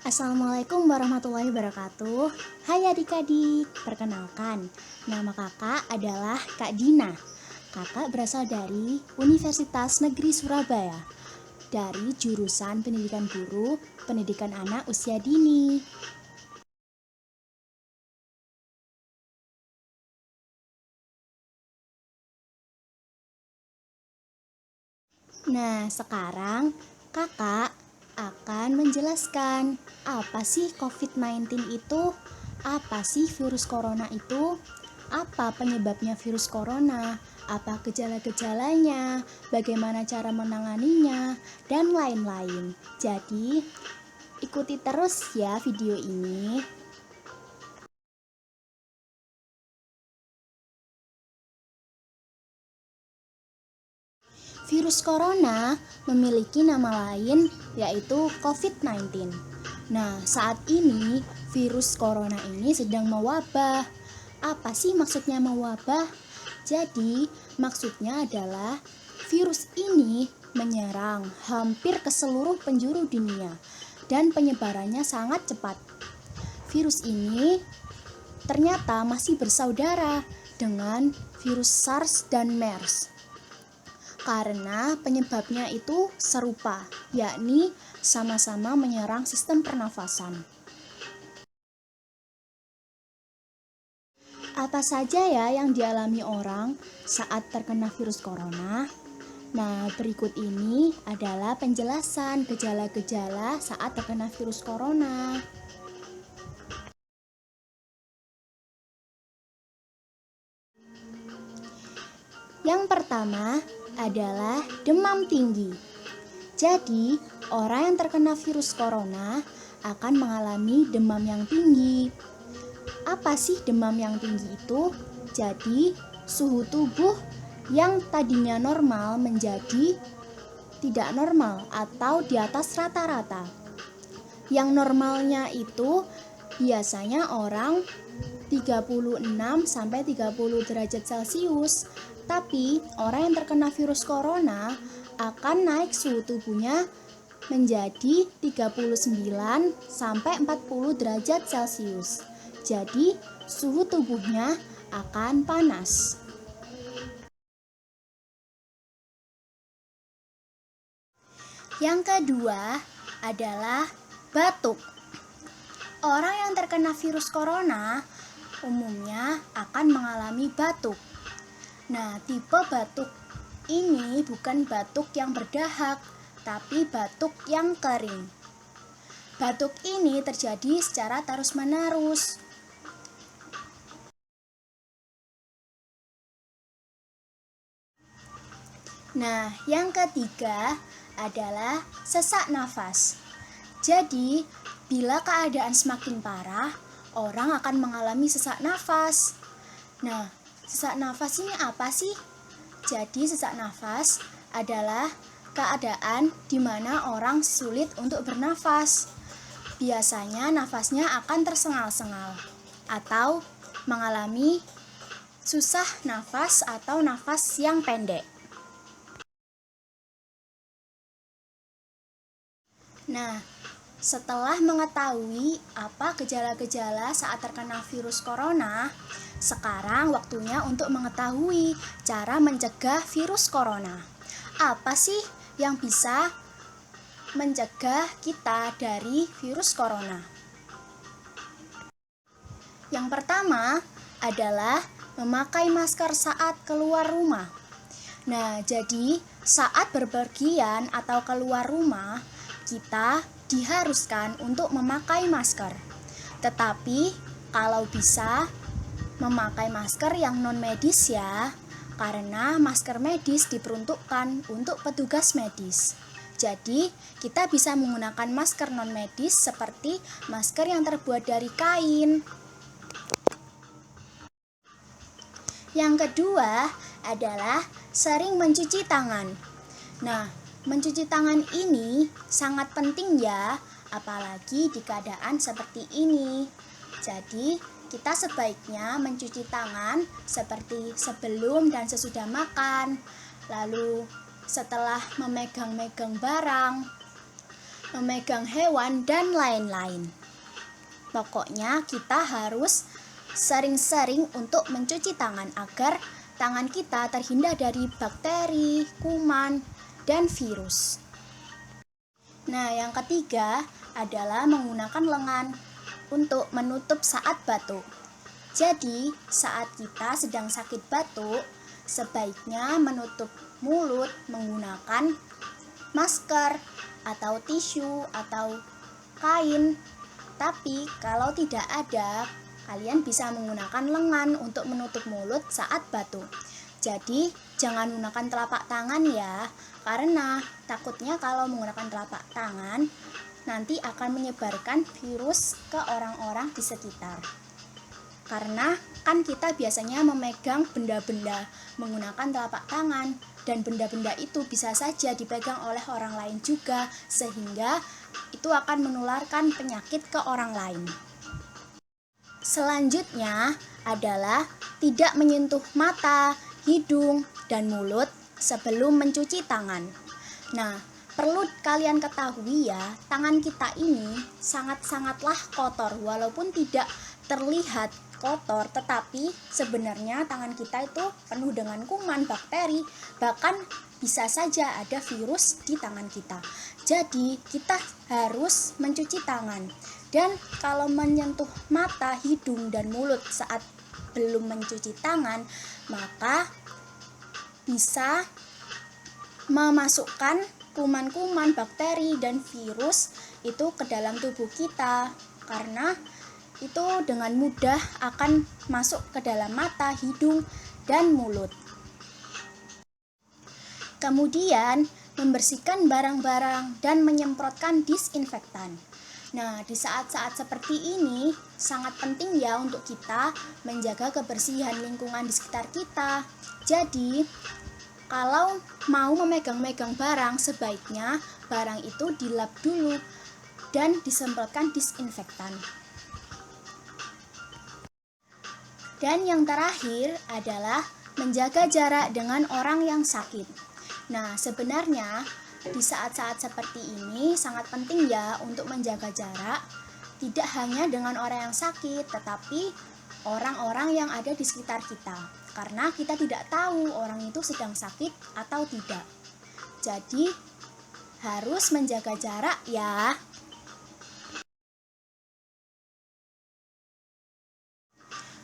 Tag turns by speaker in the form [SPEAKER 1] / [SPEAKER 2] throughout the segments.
[SPEAKER 1] Assalamualaikum warahmatullahi wabarakatuh. Hai adik-adik, perkenalkan, nama kakak adalah Kak Dina. Kakak berasal dari Universitas Negeri Surabaya, dari jurusan Pendidikan Guru, Pendidikan Anak Usia Dini. Nah, sekarang kakak akan menjelaskan apa sih COVID-19 itu, apa sih virus corona itu, apa penyebabnya virus corona, apa gejala-gejalanya, bagaimana cara menanganinya, dan lain-lain. Jadi, ikuti terus ya video ini. Virus corona memiliki nama lain yaitu COVID-19. Nah, saat ini virus corona ini sedang mewabah. Apa sih maksudnya mewabah? Jadi, maksudnya adalah virus ini menyerang hampir ke seluruh penjuru dunia dan penyebarannya sangat cepat. Virus ini ternyata masih bersaudara dengan virus SARS dan MERS. Karena penyebabnya itu serupa, yakni sama-sama menyerang sistem pernafasan. Apa saja ya yang dialami orang saat terkena virus corona? Nah, berikut ini adalah penjelasan gejala-gejala saat terkena virus corona. Yang pertama adalah demam tinggi. Jadi, orang yang terkena virus corona akan mengalami demam yang tinggi. Apa sih demam yang tinggi itu? Jadi, suhu tubuh yang tadinya normal menjadi tidak normal atau di atas rata-rata. Yang normalnya itu biasanya orang 36 sampai 30 derajat Celcius. Tapi orang yang terkena virus corona akan naik suhu tubuhnya menjadi 39 sampai 40 derajat Celcius. Jadi, suhu tubuhnya akan panas. Yang kedua adalah batuk. Orang yang terkena virus corona umumnya akan mengalami batuk. Nah, tipe batuk ini bukan batuk yang berdahak, tapi batuk yang kering. Batuk ini terjadi secara terus-menerus. Nah, yang ketiga adalah sesak nafas. Jadi, bila keadaan semakin parah, orang akan mengalami sesak nafas. Nah, sesak nafas ini apa sih? Jadi, sesak nafas adalah keadaan di mana orang sulit untuk bernafas. Biasanya nafasnya akan tersengal-sengal atau mengalami susah nafas atau nafas yang pendek. Nah, setelah mengetahui apa gejala-gejala saat terkena virus corona, sekarang waktunya untuk mengetahui cara mencegah virus corona. Apa sih yang bisa mencegah kita dari virus corona? Yang pertama adalah memakai masker saat keluar rumah. Nah, jadi saat berpergian atau keluar rumah, kita diharuskan untuk memakai masker. Tetapi kalau bisa memakai masker yang non medis ya, karena masker medis diperuntukkan untuk petugas medis. Jadi, kita bisa menggunakan masker non medis seperti masker yang terbuat dari kain. Yang kedua adalah sering mencuci tangan. Nah, mencuci tangan ini sangat penting ya, apalagi di keadaan seperti ini. Jadi, kita sebaiknya mencuci tangan seperti sebelum dan sesudah makan, lalu setelah memegang-megang barang. memegang hewan, dan lain-lain. Pokoknya kita harus sering-sering untuk mencuci tangan agar tangan kita terhindar dari bakteri, kuman, dan virus. Nah, yang ketiga adalah menggunakan lengan untuk menutup saat batuk. Jadi, saat kita sedang sakit batuk, sebaiknya menutup mulut menggunakan masker atau tisu atau kain. Tapi kalau tidak ada, kalian bisa menggunakan lengan untuk menutup mulut saat batuk. Jadi jangan menggunakan telapak tangan ya, karena takutnya kalau menggunakan telapak tangan nanti akan menyebarkan virus ke orang-orang di sekitar. Karena kan kita biasanya memegang benda-benda menggunakan telapak tangan, dan benda-benda itu bisa saja dipegang oleh orang lain juga, sehingga itu akan menularkan penyakit ke orang lain. Selanjutnya adalah tidak menyentuh mata, hidung, dan mulut sebelum mencuci tangan. Nah, perlu kalian ketahui ya, tangan kita ini sangat-sangatlah kotor. Walaupun tidak terlihat kotor, tetapi sebenarnya tangan kita itu penuh dengan kuman, bakteri, bahkan bisa saja ada virus di tangan kita. Jadi kita harus mencuci tangan. Dan kalau menyentuh mata, hidung, dan mulut saat belum mencuci tangan, maka bisa memasukkan kuman-kuman, bakteri, dan virus itu ke dalam tubuh kita, karena itu dengan mudah akan masuk ke dalam mata, hidung, dan mulut. Kemudian membersihkan barang-barang dan menyemprotkan disinfektan. Nah, di saat-saat seperti ini sangat penting ya untuk kita menjaga kebersihan lingkungan di sekitar kita. Jadi, kalau mau memegang-megang barang, sebaiknya barang itu dilap dulu dan disemprotkan disinfektan. Dan yang terakhir adalah menjaga jarak dengan orang yang sakit. Nah, sebenarnya di saat-saat seperti ini sangat penting ya untuk menjaga jarak, tidak hanya dengan orang yang sakit, tetapi orang-orang yang ada di sekitar kita. Karena kita tidak tahu orang itu sedang sakit atau tidak. Jadi harus menjaga jarak ya.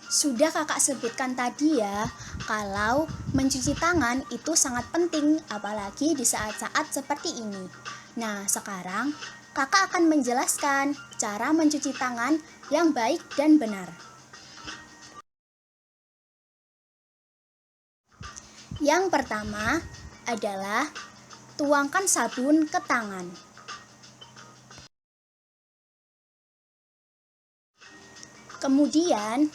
[SPEAKER 1] Sudah kakak sebutkan tadi ya, kalau mencuci tangan itu sangat penting, apalagi di saat-saat seperti ini. Nah, sekarang kakak akan menjelaskan cara mencuci tangan yang baik dan benar. Yang pertama adalah tuangkan sabun ke tangan. Kemudian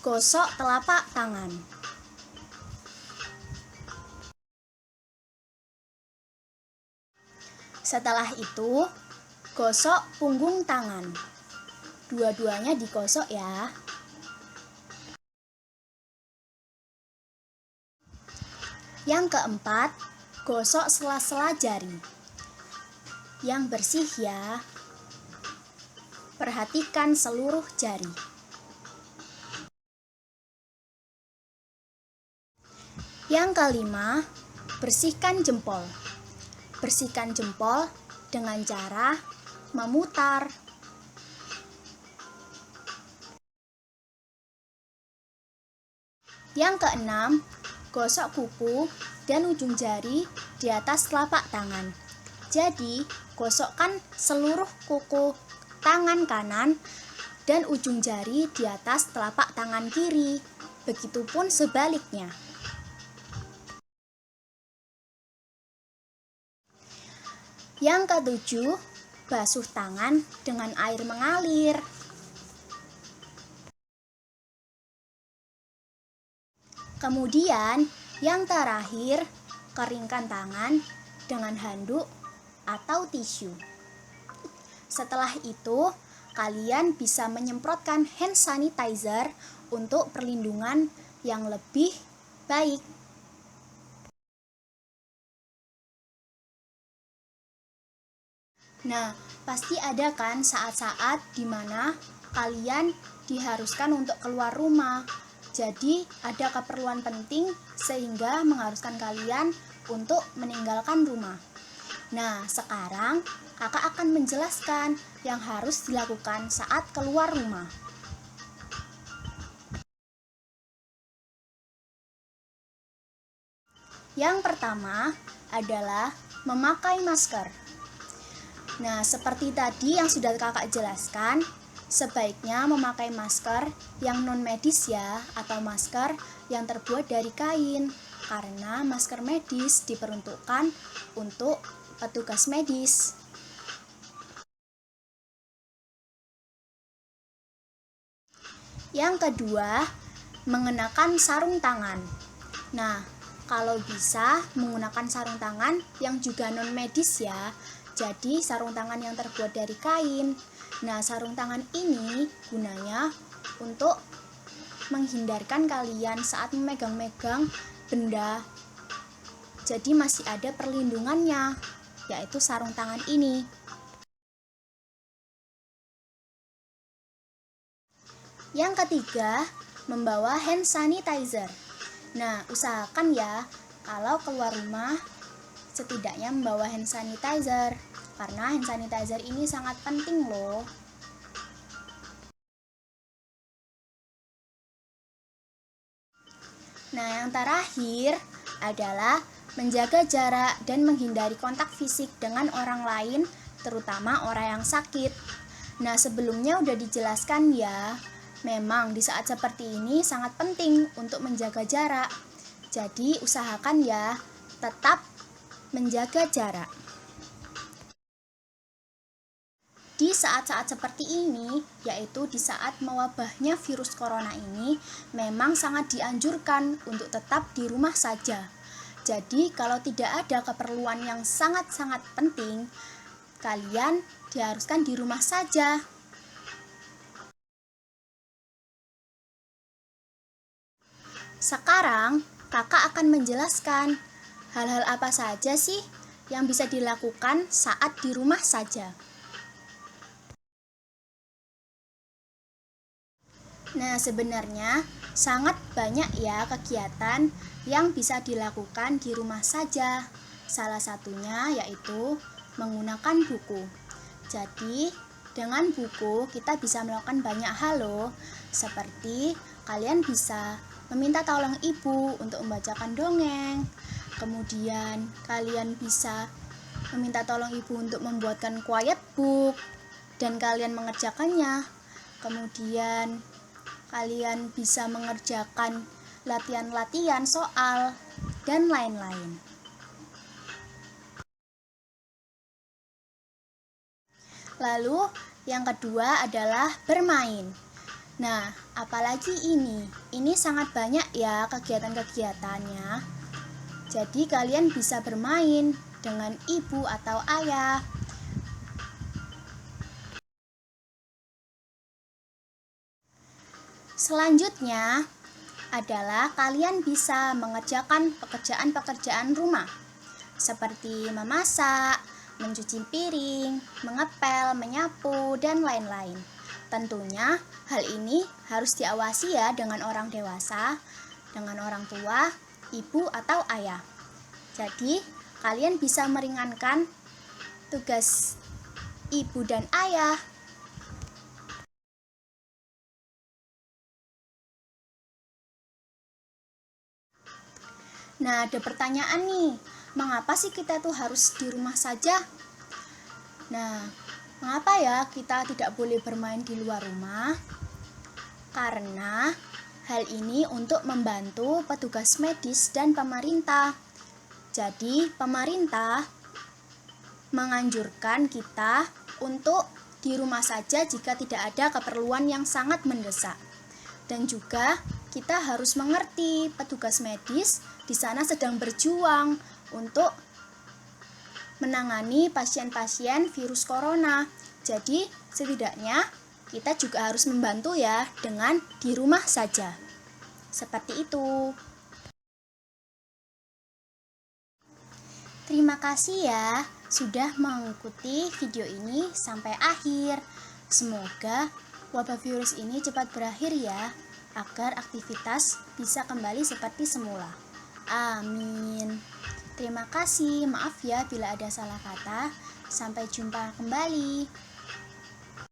[SPEAKER 1] gosok telapak tangan. Setelah itu, gosok punggung tangan. Dua-duanya digosok ya. Yang keempat, gosok sela-sela jari. Yang bersih ya. Perhatikan seluruh jari. Yang kelima, bersihkan jempol. Bersihkan jempol dengan cara memutar. Yang keenam, gosok kuku dan ujung jari di atas telapak tangan. Jadi, gosokkan seluruh kuku tangan kanan dan ujung jari di atas telapak tangan kiri. Begitupun sebaliknya. Yang ketujuh, basuh tangan dengan air mengalir. Kemudian, yang terakhir, keringkan tangan dengan handuk atau tisu. Setelah itu, kalian bisa menyemprotkan hand sanitizer untuk perlindungan yang lebih baik. Nah, pasti ada kan saat-saat di mana kalian diharuskan untuk keluar rumah. Jadi, ada keperluan penting sehingga mengharuskan kalian untuk meninggalkan rumah. Nah, sekarang kakak akan menjelaskan yang harus dilakukan saat keluar rumah. Yang pertama adalah memakai masker. Nah, seperti tadi yang sudah kakak jelaskan, sebaiknya memakai masker yang non-medis ya, atau masker yang terbuat dari kain. Karena masker medis diperuntukkan untuk petugas medis. Yang kedua, mengenakan sarung tangan. Nah, kalau bisa menggunakan sarung tangan yang juga non-medis ya. Jadi sarung tangan yang terbuat dari kain. Nah, sarung tangan ini gunanya untuk menghindarkan kalian saat memegang-megang benda. Jadi masih ada perlindungannya, yaitu sarung tangan ini. Yang ketiga, membawa hand sanitizer. Nah, usahakan ya kalau keluar rumah setidaknya membawa hand sanitizer. Karena hand sanitizer ini sangat penting loh. Nah, yang terakhir adalah menjaga jarak dan menghindari kontak fisik dengan orang lain, terutama orang yang sakit. Nah, sebelumnya udah dijelaskan ya, memang di saat seperti ini sangat penting untuk menjaga jarak. Jadi, usahakan ya tetap menjaga jarak. Di saat-saat seperti ini, yaitu di saat mewabahnya virus corona ini, memang sangat dianjurkan untuk tetap di rumah saja. Jadi, kalau tidak ada keperluan yang sangat-sangat penting, kalian diharuskan di rumah saja. Sekarang, kakak akan menjelaskan hal-hal apa saja sih yang bisa dilakukan saat di rumah saja. Nah, sebenarnya sangat banyak ya kegiatan yang bisa dilakukan di rumah saja. Salah satunya yaitu menggunakan buku. Jadi, dengan buku kita bisa melakukan banyak hal loh. Seperti kalian bisa meminta tolong ibu untuk membacakan dongeng. Kemudian kalian bisa meminta tolong ibu untuk membuatkan quiet book dan kalian mengerjakannya. Kemudian kalian bisa mengerjakan latihan-latihan soal dan lain-lain. Lalu yang kedua adalah bermain. Nah, apalagi ini? Ini sangat banyak ya kegiatan-kegiatannya. Jadi kalian bisa bermain dengan ibu atau ayah. Selanjutnya adalah kalian bisa mengerjakan pekerjaan-pekerjaan rumah seperti memasak, mencuci piring, mengepel, menyapu, dan lain-lain. Tentunya hal ini harus diawasi ya dengan orang dewasa, dengan orang tua, ibu atau ayah. Jadi, kalian bisa meringankan tugas ibu dan ayah. Nah, ada pertanyaan nih, mengapa sih kita tuh harus di rumah saja? Nah, mengapa ya kita tidak boleh bermain di luar rumah? Karena hal ini untuk membantu petugas medis dan pemerintah. Jadi, pemerintah menganjurkan kita untuk di rumah saja jika tidak ada keperluan yang sangat mendesak. Dan juga kita harus mengerti petugas medis di sana sedang berjuang untuk menangani pasien-pasien virus corona. Jadi, setidaknya kita juga harus membantu ya dengan di rumah saja. Seperti itu. Terima kasih ya sudah mengikuti video ini sampai akhir. Semoga wabah virus ini cepat berakhir ya, agar aktivitas bisa kembali seperti semula. Amin. Terima kasih, maaf ya bila ada salah kata. Sampai jumpa kembali.